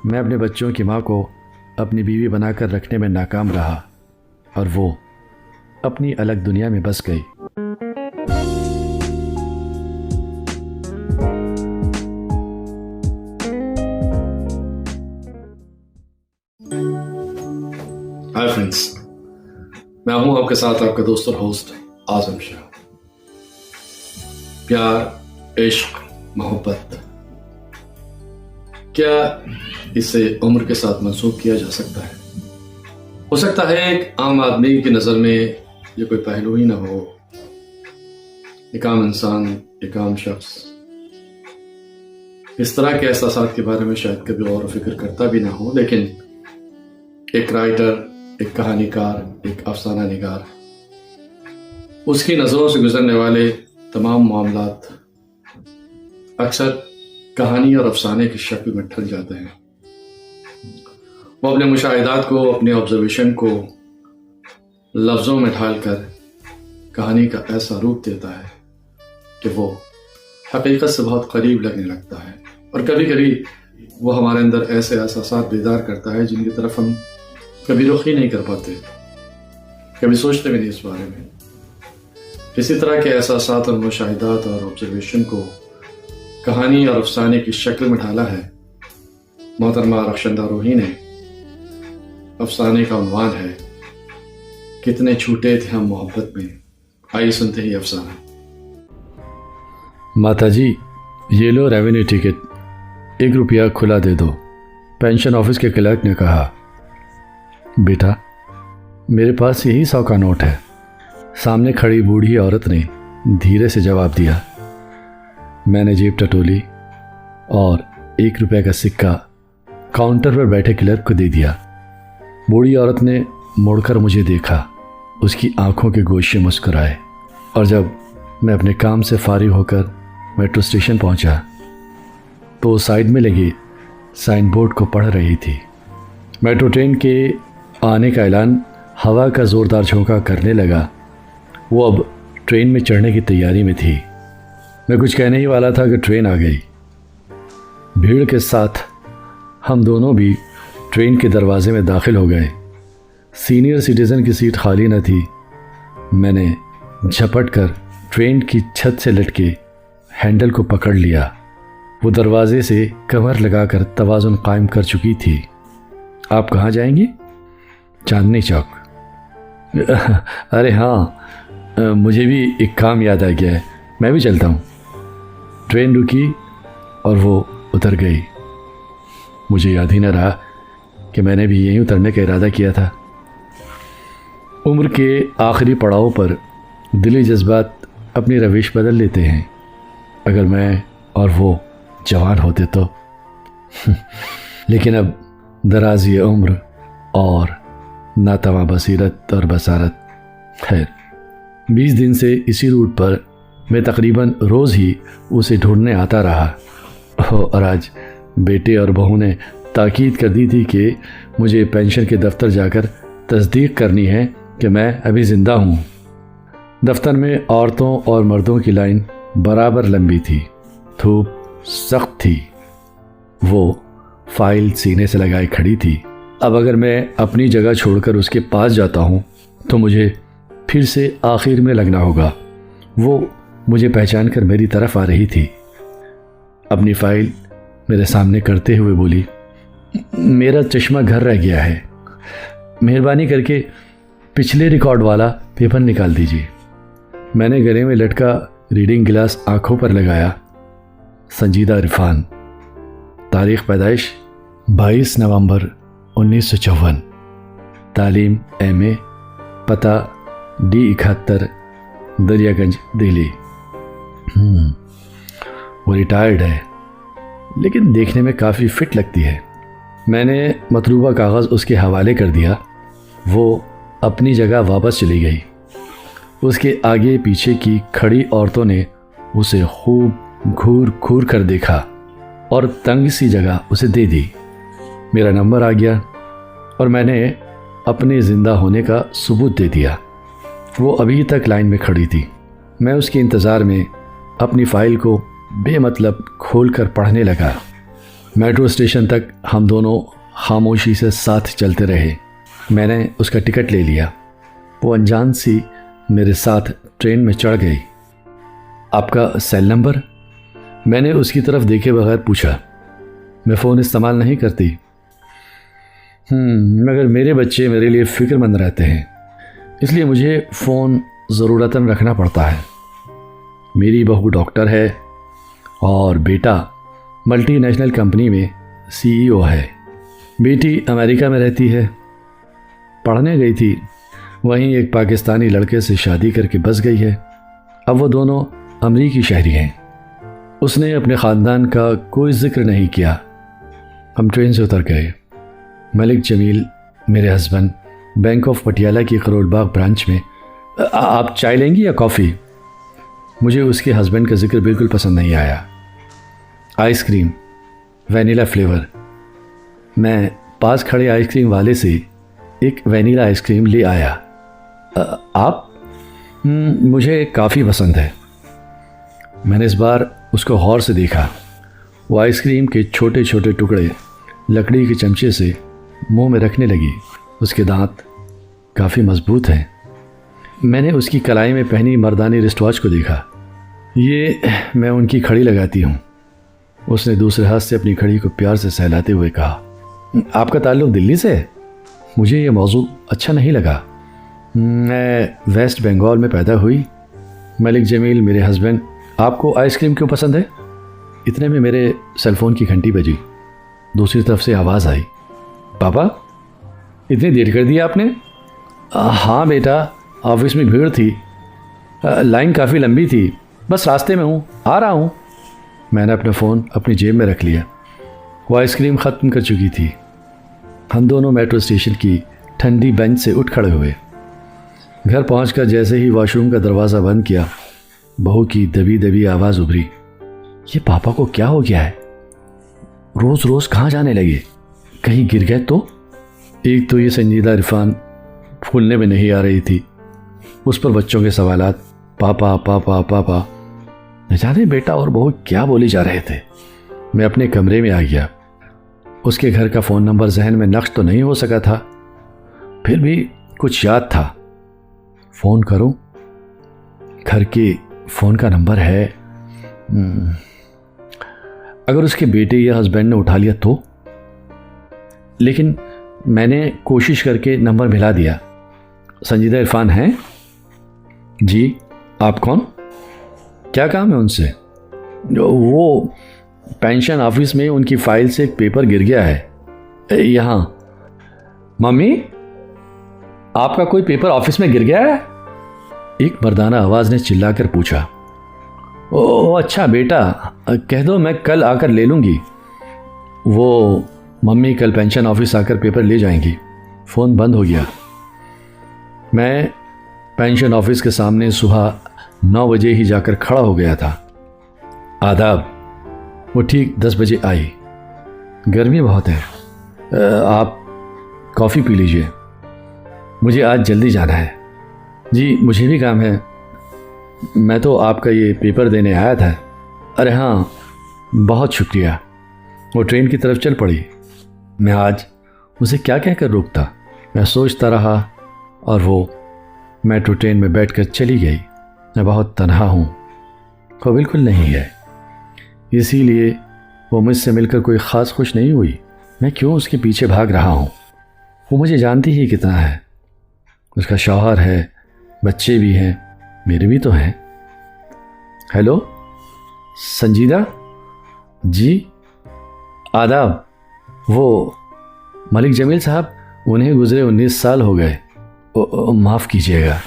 मैं अपने बच्चों की माँ को अपनी बीवी बनाकर रखने में नाकाम रहा और वो अपनी अलग दुनिया में बस गई। हाय फ्रेंड्स, मैं हूं आपके साथ आपका दोस्त और होस्ट आजम शाह। प्यार, इश्क, मोहब्बत, क्या इसे उम्र के साथ मंसूब किया जा सकता है? हो सकता है एक आम आदमी की नज़र में ये कोई पहलू ही ना हो। एक आम इंसान, एक आम शख्स इस तरह के एहसासात के बारे में शायद कभी गौर व फिक्र करता भी ना हो, लेकिन एक राइटर, एक कहानीकार, एक अफसाना निगार, उसकी नज़रों से गुजरने वाले तमाम मामलात अक्सर कहानी और अफसाने की शक्ल में ढल जाते हैं। वो अपने मुशाहिदात को, अपने ऑब्जर्वेशन को लफ्ज़ों में ढालकर कहानी का ऐसा रूप देता है कि वो हकीकत से बहुत करीब लगने लगता है, और कभी कभी वो हमारे अंदर ऐसे एहसासात बेदार करता है जिनकी तरफ हम कभी रुख ही नहीं कर पाते, कभी सोचते भी नहीं इस बारे में। इसी तरह के एहसासात और मुशाहिदात और ऑब्जर्वेशन को कहानी और अफसाने की शक्ल में ढाला है मोहतरमा रखशंदा रूही ने। अफसाने का उन्वान है कितने छूटे थे हम मोहब्बत में। आइए सुनते हैं अफसाना। माताजी, ये लो रेवेन्यू टिकट, 1 रुपया खुला दे दो, पेंशन ऑफिस के क्लर्क ने कहा। बेटा, मेरे पास यही 100 का नोट है, सामने खड़ी बूढ़ी औरत ने धीरे से जवाब दिया। मैंने जेब टटोली और 1 रुपये का सिक्का काउंटर पर बैठे क्लर्क को दे दिया। बूढ़ी औरत ने मुड़कर मुझे देखा, उसकी आंखों के गोशे मुस्कुराए, और जब मैं अपने काम से फारिग होकर मेट्रो स्टेशन पहुंचा तो साइड में लगे साइन बोर्ड को पढ़ रही थी। मेट्रो ट्रेन के आने का ऐलान हवा का ज़ोरदार झोंका करने लगा। वो अब ट्रेन में चढ़ने की तैयारी में थी। मैं कुछ कहने ही वाला था कि ट्रेन आ गई। भीड़ के साथ हम दोनों भी ट्रेन के दरवाजे में दाखिल हो गए। सीनियर सिटीज़न की सीट खाली न थी। मैंने झपट कर ट्रेन की छत से लटके हैंडल को पकड़ लिया। वो दरवाजे से कमर लगाकर तवाज़ुन कायम कर चुकी थी। आप कहाँ जाएंगी? चांदनी चौक। अरे हाँ, मुझे भी एक काम याद आ गया है, मैं भी चलता हूँ। ट्रेन रुकी और वो उतर गई। मुझे याद ही न रहा कि मैंने भी यहीं उतरने का इरादा किया था। उम्र के आखिरी पड़ाव पर दिली जज्बात अपनी रविश बदल लेते हैं। अगर मैं और वो जवान होते तो लेकिन अब दराज़ी उम्र और नातवा बसीरत और बसारत। खैर, 20 दिन से इसी रूट पर मैं तकरीबन रोज़ ही उसे ढूंढने आता रहा, और आज बेटे और बहू ने ताकीद कर दी थी कि मुझे पेंशन के दफ्तर जाकर तस्दीक करनी है कि मैं अभी ज़िंदा हूँ। दफ्तर में औरतों और मर्दों की लाइन बराबर लंबी थी। धूप सख्त थी। वो फाइल सीने से लगाए खड़ी थी। अब अगर मैं अपनी जगह छोड़कर उसके पास जाता हूँ तो मुझे फिर से आखिर में लगना होगा। वो मुझे पहचान कर मेरी तरफ आ रही थी। अपनी फाइल मेरे सामने करते हुए बोली, मेरा चश्मा घर रह गया है, मेहरबानी करके पिछले रिकॉर्ड वाला पेपर निकाल दीजिए। मैंने गले में लटका रीडिंग गिलास आंखों पर लगाया। संजीदा इरफान, तारीख़ पैदाइश 22 नवंबर 1954, तालीम MA, पता D71, दरियागंज, दिल्ली। वो रिटायर्ड है लेकिन देखने में काफ़ी फिट लगती है। मैंने मतलूबा कागज़ उसके हवाले कर दिया। वो अपनी जगह वापस चली गई। उसके आगे पीछे की खड़ी औरतों ने उसे खूब घूर घूर कर देखा और तंग सी जगह उसे दे दी। मेरा नंबर आ गया और मैंने अपने ज़िंदा होने का सबूत दे दिया। वो अभी तक लाइन में खड़ी थी। मैं उसके इंतज़ार में अपनी फ़ाइल को बेमतलब खोलकर पढ़ने लगा। मेट्रो स्टेशन तक हम दोनों खामोशी से साथ चलते रहे। मैंने उसका टिकट ले लिया। वो अनजान सी मेरे साथ ट्रेन में चढ़ गई। आपका सेल नंबर? मैंने उसकी तरफ देखे बगैर पूछा। मैं फ़ोन इस्तेमाल नहीं करती। मगर मेरे बच्चे मेरे लिए फ़िक्रमंद रहते हैं, इसलिए मुझे फ़ोन ज़रूरतन रखना पड़ता है। मेरी बहू डॉक्टर है और बेटा मल्टीनेशनल कंपनी में सीईओ है। बेटी अमेरिका में रहती है, पढ़ने गई थी, वहीं एक पाकिस्तानी लड़के से शादी करके बस गई है। अब वो दोनों अमरीकी शहरी हैं। उसने अपने ख़ानदान का कोई जिक्र नहीं किया। हम ट्रेन से उतर गए। मलिक जमील मेरे हस्बैंड बैंक ऑफ पटियाला की करोड़बाग ब्रांच में। आप चाय लेंगी या कॉफ़ी? मुझे उसके हस्बैंड का जिक्र बिल्कुल पसंद नहीं आया। Ice cream, vanilla flavour. मैं पास खड़े आइसक्रीम वाले से एक वैनिला आइसक्रीम ले आया। आप? मुझे काफ़ी पसंद है। मैंने इस बार उसको गौर से देखा। वो आइसक्रीम के छोटे छोटे टुकड़े लकड़ी के चमचे से मुंह में रखने लगी। उसके दांत काफ़ी मजबूत हैं। मैंने उसकी कलाई में पहनी मर्दानी रिस्ट वॉच को देखा। ये मैं उनकी घड़ी लगाती हूँ। उसने दूसरे हाथ से अपनी घड़ी को प्यार से सहलाते हुए कहा, आपका ताल्लुक़ दिल्ली से है? मुझे ये मौजू अच्छा नहीं लगा। मैं वेस्ट बंगाल में पैदा हुई। मलिक जमील मेरे हस्बैंड। आपको आइसक्रीम क्यों पसंद है? इतने में मेरे सेलफ़ोन की घंटी बजी। दूसरी तरफ से आवाज़ आई, पापा इतनी देर कर दी आपने? हाँ बेटा, ऑफिस में भीड़ थी, लाइन काफ़ी लंबी थी, बस रास्ते में हूँ, आ रहा हूँ। मैंने अपना फ़ोन अपनी जेब में रख लिया। वो आइसक्रीम ख़त्म कर चुकी थी। हम दोनों मेट्रो स्टेशन की ठंडी बेंच से उठ खड़े हुए। घर पहुंचकर जैसे ही वॉशरूम का दरवाज़ा बंद किया, बहू की दबी दबी आवाज़ उभरी, ये पापा को क्या हो गया है? रोज़ रोज़ कहाँ जाने लगे? कहीं गिर गए तो? एक तो ये संजीदा इरफान फूलने में नहीं आ रही थी, उस पर बच्चों के सवालात, पापा पापा पापा। न जाने बेटा और बहू क्या बोले जा रहे थे। मैं अपने कमरे में आ गया। उसके घर का फ़ोन नंबर जहन में नक्श तो नहीं हो सका था, फिर भी कुछ याद था। फ़ोन करूं? घर के फ़ोन का नंबर है। अगर उसके बेटे या हस्बैंड ने उठा लिया तो? लेकिन मैंने कोशिश करके नंबर मिला दिया। संजीदा इरफान हैं? जी, आप कौन? क्या काम है उनसे? वो पेंशन ऑफिस में उनकी फाइल से एक पेपर गिर गया है यहाँ। मम्मी, आपका कोई पेपर ऑफिस में गिर गया है? एक मर्दाना आवाज़ ने चिल्लाकर पूछा। ओह अच्छा बेटा, कह दो मैं कल आकर ले लूँगी। वो मम्मी कल पेंशन ऑफिस आकर पेपर ले जाएंगी। फ़ोन बंद हो गया। मैं पेंशन ऑफिस के सामने सुबह 9 बजे ही जाकर खड़ा हो गया था। आदाब। वो ठीक 10 बजे आई। गर्मी बहुत है, आप कॉफ़ी पी लीजिए, मुझे आज जल्दी जाना है। जी मुझे भी काम है, मैं तो आपका ये पेपर देने आया था। अरे हाँ, बहुत शुक्रिया। वो ट्रेन की तरफ चल पड़ी। मैं आज उसे क्या कहकर रोकता? मैं सोचता रहा और वो मेट्रो ट्रेन में बैठकर चली गई। मैं बहुत तन्हा हूँ। वो बिल्कुल नहीं है, इसीलिए वो मुझसे मिलकर कोई ख़ास खुश नहीं हुई। मैं क्यों उसके पीछे भाग रहा हूँ? वो मुझे जानती ही कितना है। उसका शौहर है, बच्चे भी हैं, मेरे भी तो हैं। हेलो संजीदा जी, आदाब। वो मलिक जमील साहब, उन्हें गुज़रे 19 साल हो गए। माफ़ कीजिएगा,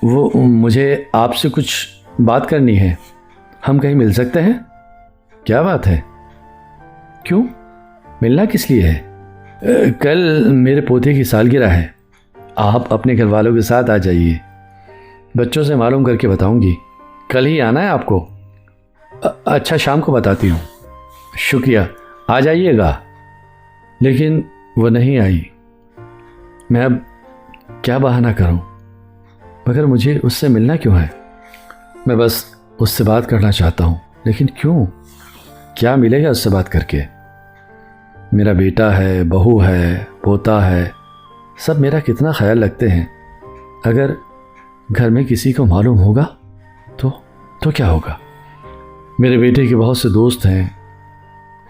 वो मुझे आपसे कुछ बात करनी है। हम कहीं मिल सकते हैं? क्या बात है? क्यों, मिलना किस लिए है? कल मेरे पोते की सालगिरह है। आप अपने घर वालों के साथ आ जाइए, बच्चों से मालूम करके बताऊंगी। कल ही आना है आपको? अच्छा, शाम को बताती हूँ। शुक्रिया, आ जाइएगा। लेकिन वो नहीं आई। मैं अब क्या बहाना करूं? मगर मुझे उससे मिलना क्यों है? मैं बस उससे बात करना चाहता हूं, लेकिन क्यों? क्या मिलेगा उससे बात करके? मेरा बेटा है, बहू है, पोता है, सब मेरा कितना ख्याल रखते हैं। अगर घर में किसी को मालूम होगा तो क्या होगा? मेरे बेटे के बहुत से दोस्त हैं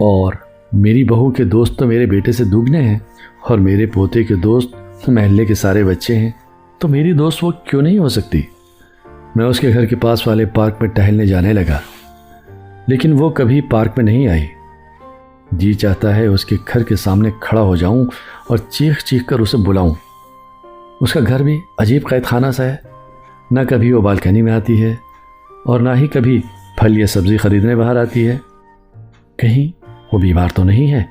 और मेरी बहू के दोस्त तो मेरे बेटे से दुगने हैं, और मेरे पोते के दोस्त महल्ले के सारे बच्चे हैं, तो मेरी दोस्त वो क्यों नहीं हो सकती? मैं उसके घर के पास वाले पार्क में टहलने जाने लगा, लेकिन वो कभी पार्क में नहीं आई। जी चाहता है उसके घर के सामने खड़ा हो जाऊं और चीख चीख कर उसे बुलाऊं। उसका घर भी अजीब कैद खाना सा है, ना कभी वो बालकनी में आती है और ना ही कभी फल या सब्ज़ी खरीदने बाहर आती है। कहीं वो बीमार तो नहीं है?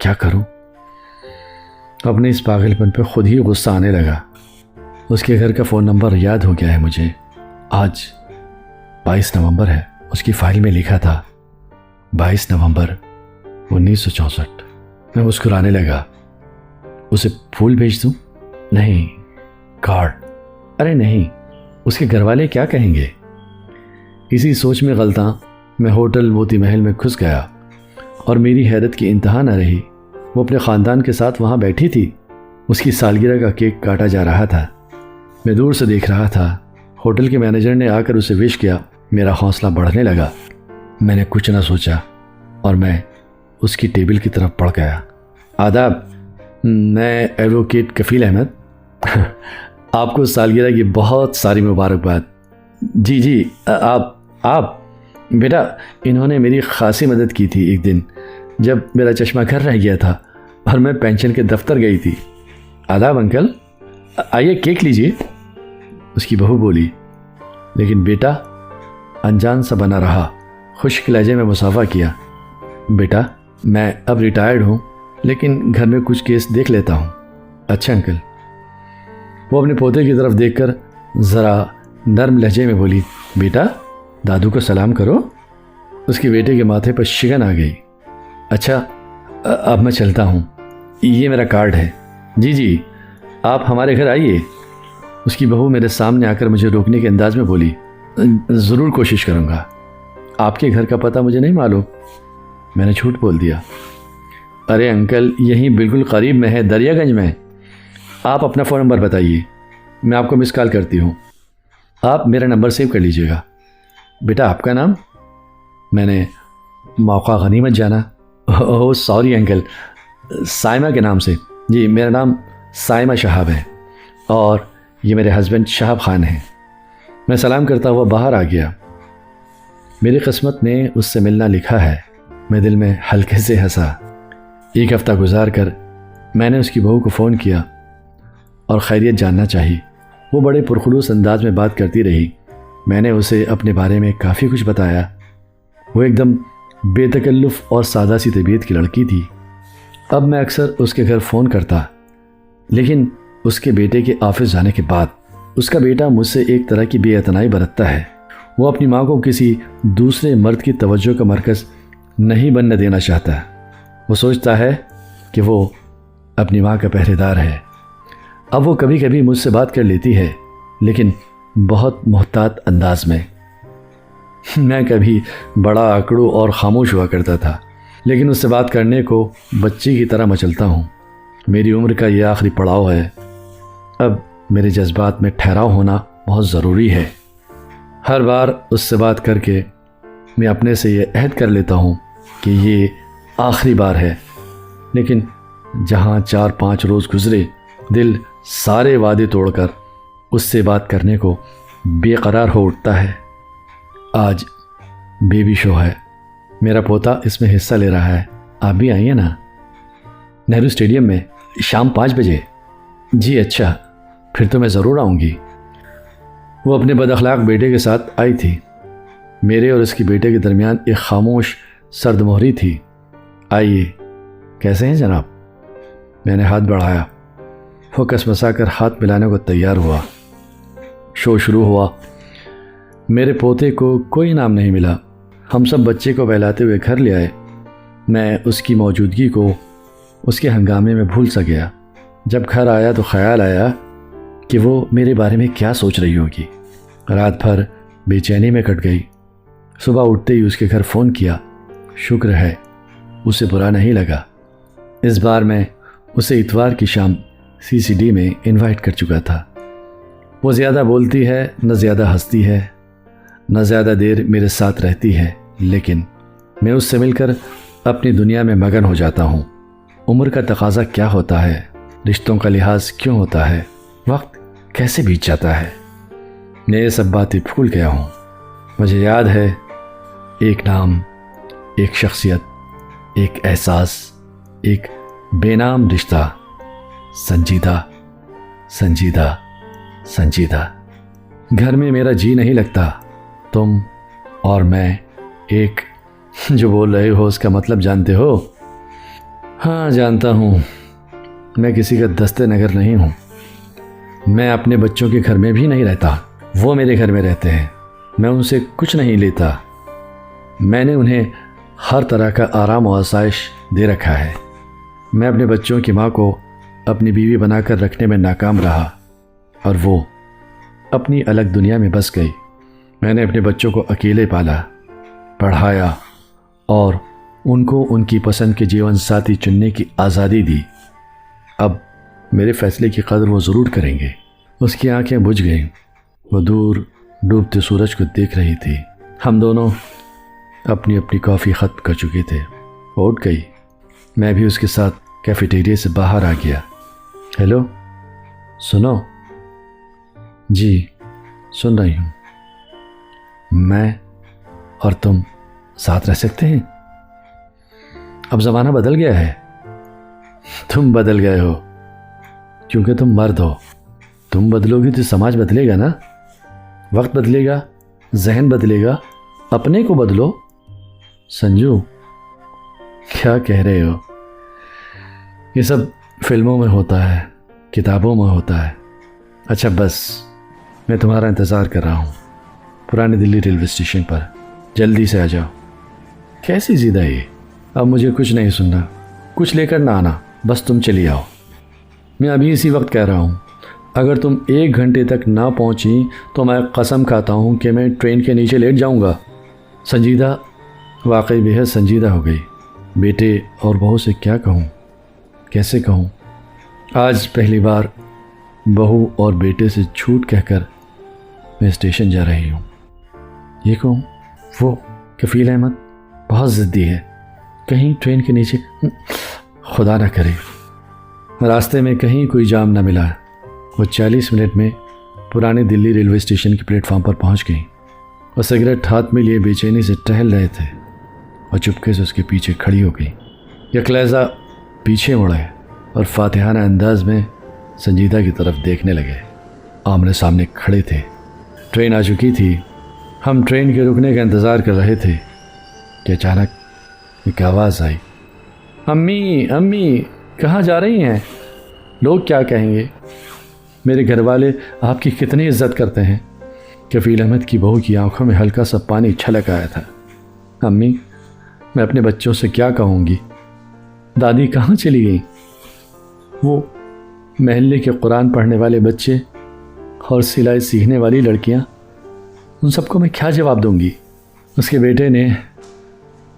क्या करूं? अपने इस पागलपन पर खुद ही गुस्सा आने लगा। उसके घर का फ़ोन नंबर याद हो गया है मुझे। आज 22 नवंबर है। उसकी फाइल में लिखा था 22 नवंबर 1964। मैं मुस्कुराने लगा। उसे फूल भेज दूं? नहीं, कार्ड। अरे नहीं, उसके घर वाले क्या कहेंगे? इसी सोच में गलता मैं होटल मोती महल में घुस गया और मेरी हैरत की इंतहा न रही। वो अपने ख़ानदान के साथ वहाँ बैठी थी। उसकी सालगिरह का केक काटा जा रहा था। मैं दूर से देख रहा था। होटल के मैनेजर ने आकर उसे विश किया। मेरा हौसला बढ़ने लगा। मैंने कुछ न सोचा और मैं उसकी टेबल की तरफ बढ़ गया। आदाब, मैं एडवोकेट कफ़ील अहमद। आपको सालगिरह की बहुत सारी मुबारकबाद। जी, आप बेटा, इन्होंने मेरी खासी मदद की थी एक दिन जब मेरा चश्मा घर रह गया था और मैं पेंशन के दफ्तर गई थी। आदाब अंकल, आइए केक लीजिए, उसकी बहू बोली। लेकिन बेटा अनजान सा बना रहा। खुश्क लहजे में मुसाफा किया। बेटा, मैं अब रिटायर्ड हूँ, लेकिन घर में कुछ केस देख लेता हूँ। अच्छा अंकल। वो अपने पोते की तरफ देखकर ज़रा नर्म लहजे में बोली, बेटा दादू को सलाम करो। उसके बेटे के माथे पर शिकन आ गई। अच्छा, अब मैं चलता हूँ, ये मेरा कार्ड है। जी, आप हमारे घर आइए। उसकी बहू मेरे सामने आकर मुझे रोकने के अंदाज में बोली, ज़रूर कोशिश करूँगा। आपके घर का पता मुझे नहीं मालूम। मैंने झूठ बोल दिया। अरे अंकल, यहीं बिल्कुल करीब में है, दरियागंज में। आप अपना फ़ोन नंबर बताइए, मैं आपको मिस कॉल करती हूँ। आप मेरा नंबर सेव कर लीजिएगा। बेटा आपका नाम? मैंने मौका गनीमत जाना। ओह सॉरी अंकल, साइमा के नाम से। जी, मेरा नाम साइमा शहाब है और ये मेरे हस्बैंड शहाब खान हैं। मैं सलाम करता हुआ बाहर आ गया। मेरी किस्मत में उससे मिलना लिखा है। मैं दिल में हल्के से हंसा। एक हफ़्ता गुजार कर मैंने उसकी बहू को फ़ोन किया और खैरियत जानना चाहिए। वो बड़े पुरखुलूस अंदाज में बात करती रही। मैंने उसे अपने बारे में काफ़ी कुछ बताया। वो एकदम बेतकल्लुफ़ और सादा सी तबीयत की लड़की थी। अब मैं अक्सर उसके घर फ़ोन करता, लेकिन उसके बेटे के ऑफिस जाने के बाद उसका बेटा मुझसे एक तरह की बेअतनाई बरतता है। वो अपनी माँ को किसी दूसरे मर्द की तवज्जो का मरकज़ नहीं बनने देना चाहता। वो सोचता है कि वो अपनी माँ का पहरेदार है। अब वो कभी कभी मुझसे बात कर लेती है, लेकिन बहुत मोहतात अंदाज में। मैं कभी बड़ा आकड़ू और खामोश हुआ करता था, लेकिन उससे बात करने को बच्ची की तरह मचलता हूँ। मेरी उम्र का यह आखिरी पड़ाव है। अब मेरे जज्बात में ठहराव होना बहुत ज़रूरी है। हर बार उससे बात करके मैं अपने से ये अहद कर लेता हूँ कि ये आखिरी बार है, लेकिन जहाँ 4-5 रोज़ गुजरे, दिल सारे वादे तोड़कर उससे बात करने को बेकरार हो उठता है। आज बेबी शो है, मेरा पोता इसमें हिस्सा ले रहा है। आप भी आइए ना, नेहरू स्टेडियम में शाम 5 बजे। जी अच्छा, फिर तो मैं ज़रूर आऊँगी। वो अपने बदअखलाक बेटे के साथ आई थी। मेरे और इसके बेटे के दरमियान एक खामोश सर्द मोहरी थी। आइए, कैसे हैं जनाब? मैंने हाथ बढ़ाया। वो कसमसा कर हाथ मिलाने को तैयार हुआ। शो शुरू हुआ। मेरे पोते को कोई इनाम नहीं मिला। हम सब बच्चे को बहलाते हुए घर ले आए। मैं उसकी मौजूदगी को उसके हंगामे में भूल सा गया। जब घर आया तो ख्याल आया कि वो मेरे बारे में क्या सोच रही होगी। रात भर बेचैनी में कट गई। सुबह उठते ही उसके घर फ़ोन किया। शुक्र है उसे बुरा नहीं लगा। इस बार मैं उसे इतवार की शाम सीसीडी में इनवाइट कर चुका था। वो ज़्यादा बोलती है, न ज़्यादा हंसती है, न ज़्यादा देर मेरे साथ रहती है, लेकिन मैं उससे मिलकर अपनी दुनिया में मगन हो जाता हूँ। उम्र का तकाजा क्या होता है, रिश्तों का लिहाज क्यों होता है, वक्त कैसे बीत जाता है, मैं ये सब बातें भूल गया हूँ। मुझे याद है एक नाम, एक शख्सियत, एक एहसास, एक बेनाम रिश्ता, संजीदा संजीदा संजीदा। घर में मेरा जी नहीं लगता। तुम और मैं एक। जो बोल रहे हो उसका मतलब जानते हो? हाँ जानता हूँ। मैं किसी का दस्ते नगर नहीं हूँ। मैं अपने बच्चों के घर में भी नहीं रहता, वो मेरे घर में रहते हैं। मैं उनसे कुछ नहीं लेता। मैंने उन्हें हर तरह का आराम और आसाइश दे रखा है। मैं अपने बच्चों की माँ को अपनी बीवी बनाकर रखने में नाकाम रहा और वो अपनी अलग दुनिया में बस गई। मैंने अपने बच्चों को अकेले पाला, पढ़ाया और उनको उनकी पसंद के जीवन साथी चुनने की आज़ादी दी। अब मेरे फैसले की कदर वो ज़रूर करेंगे। उसकी आंखें बुझ गईं। वो दूर डूबते सूरज को देख रही थी। हम दोनों अपनी अपनी कॉफ़ी ख़त्म कर चुके थे। वो उठ गई। मैं भी उसके साथ कैफेटेरिया से बाहर आ गया। हेलो, सुनो। जी सुन रही हूँ। मैं और तुम साथ रह सकते हैं? अब ज़माना बदल गया है। तुम बदल गए हो क्योंकि तुम मर्द हो। तुम बदलोगी तो समाज बदलेगा ना। वक्त बदलेगा, जहन बदलेगा। अपने को बदलो। संजू, क्या कह रहे हो? ये सब फिल्मों में होता है, किताबों में होता है। अच्छा बस, मैं तुम्हारा इंतज़ार कर रहा हूँ पुरानी दिल्ली रेलवे स्टेशन पर। जल्दी से आ जाओ। कैसी जिद है ये? अब मुझे कुछ नहीं सुनना, कुछ लेकर ना आना, बस तुम चली आओ। मैं अभी इसी वक्त कह रहा हूँ, अगर तुम 1 घंटे तक ना पहुँची तो मैं कसम खाता हूँ कि मैं ट्रेन के नीचे लेट जाऊँगा। संजीदा वाकई बेहद संजीदा हो गई। बेटे और बहू से क्या कहूँ, कैसे कहूँ? आज पहली बार बहू और बेटे से झूठ कहकर मैं स्टेशन जा रही हूँ। ये कहूँ, वो कफ़ील अहमद बहुत ज़िद्दी है। कहीं ट्रेन के नीचे, खुदा ना करे। रास्ते में कहीं कोई जाम ना मिला। वो 40 मिनट में पुरानी दिल्ली रेलवे स्टेशन के प्लेटफॉर्म पर पहुँच गई। वो सिगरेट हाथ में लिए बेचैनी से टहल रहे थे और चुपके से उसके पीछे खड़ी हो गई। यकलैज़ा पीछे मुड़े और फातिहाना अंदाज में संजीदा की तरफ देखने लगे। आमने सामने खड़े थे। ट्रेन आ चुकी थी। हम ट्रेन के रुकने का इंतज़ार कर रहे थे कि अचानक एक आवाज़ आई, अम्मी अम्मी कहाँ जा रही हैं? लोग क्या कहेंगे? मेरे घर वाले आपकी कितनी इज्जत करते हैं। कफ़ील अहमद की बहू की आंखों में हल्का सा पानी छलक आया था। अम्मी, मैं अपने बच्चों से क्या कहूँगी? दादी कहाँ चली गई? वो महल्ले के कुरान पढ़ने वाले बच्चे और सिलाई सीखने वाली लड़कियाँ, उन सबको मैं क्या जवाब दूंगी? उसके बेटे ने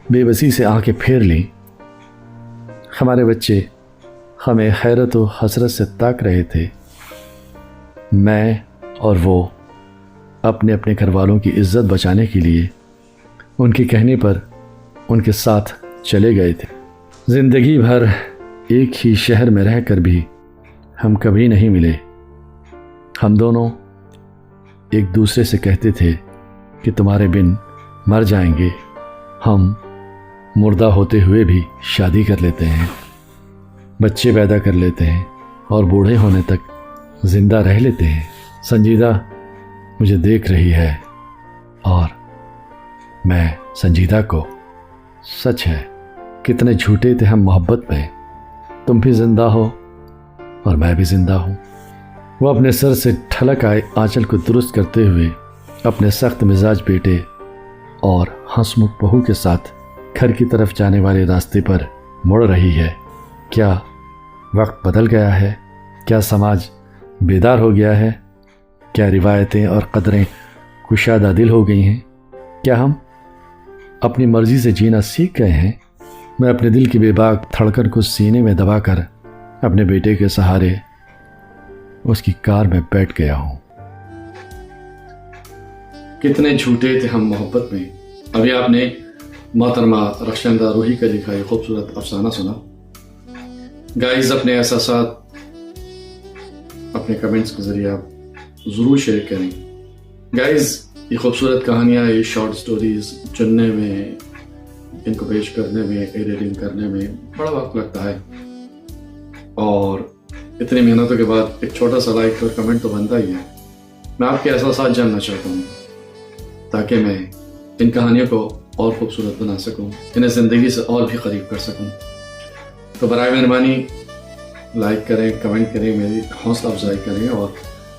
बेबसी से आंखें फेर ली। हमारे बच्चे हमें हैरत और हसरत से ताक रहे थे। मैं और वो अपने अपने घर वालों की इज्जत बचाने के लिए उनके कहने पर उनके साथ चले गए थे। ज़िंदगी भर एक ही शहर में रहकर भी हम कभी नहीं मिले। हम दोनों एक दूसरे से कहते थे कि तुम्हारे बिन मर जाएंगे। हम मुर्दा होते हुए भी शादी कर लेते हैं, बच्चे पैदा कर लेते हैं और बूढ़े होने तक जिंदा रह लेते हैं। संजीदा मुझे देख रही है और मैं संजीदा को। सच है, कितने झूठे थे हम मोहब्बत में। तुम भी जिंदा हो और मैं भी जिंदा हूँ। वो अपने सर से ठलक आए आंचल को दुरुस्त करते हुए अपने सख्त मिजाज बेटे और हंसमुख बहू के साथ घर की तरफ जाने वाले रास्ते पर मुड़ रही है। क्या वक्त बदल गया है? क्या समाज बेदार हो गया है? क्या रिवायतें और कदरें कुशादा दिल हो गई हैं? क्या हम अपनी मर्जी से जीना सीख गए हैं? मैं अपने दिल की बेबाक धड़कन को सीने में दबाकर अपने बेटे के सहारे उसकी कार में बैठ गया हूं। कितने झूठे थे हम मोहब्बत में। अभी आपने मोहतरमा रक्षंदा रूही का लिखा ये खूबसूरत अफसाना सुना। गाइस, अपने एहसासात अपने कमेंट्स के जरिए आप ज़रूर शेयर करें। गाइस, ये खूबसूरत कहानियाँ, ये शॉर्ट स्टोरीज चुनने में, इनको पेश करने में, एडिटिंग करने में बड़ा वक्त लगता है और इतनी मेहनतों के बाद एक छोटा सा लाइक और कमेंट तो बनता ही है। मैं आपके एहसासात जानना चाहता हूँ ताकि मैं इन कहानियों को और खूबसूरत बना सकूँ, इन्हें ज़िंदगी से और भी करीब कर सकूँ। तो बराए मेहरबानी लाइक करें, कमेंट करें, मेरी हौसला अफजाई करें और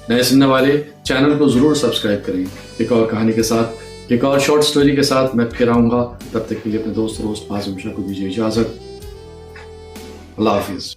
नए सुनने वाले चैनल को ज़रूर सब्सक्राइब करें। एक और कहानी के साथ, एक और शॉर्ट स्टोरी के साथ मैं फिर आऊँगा। तब तक के लिए अपने दोस्त आज़म शाह को दीजिए इजाज़त। अल्लाह हाफिज़।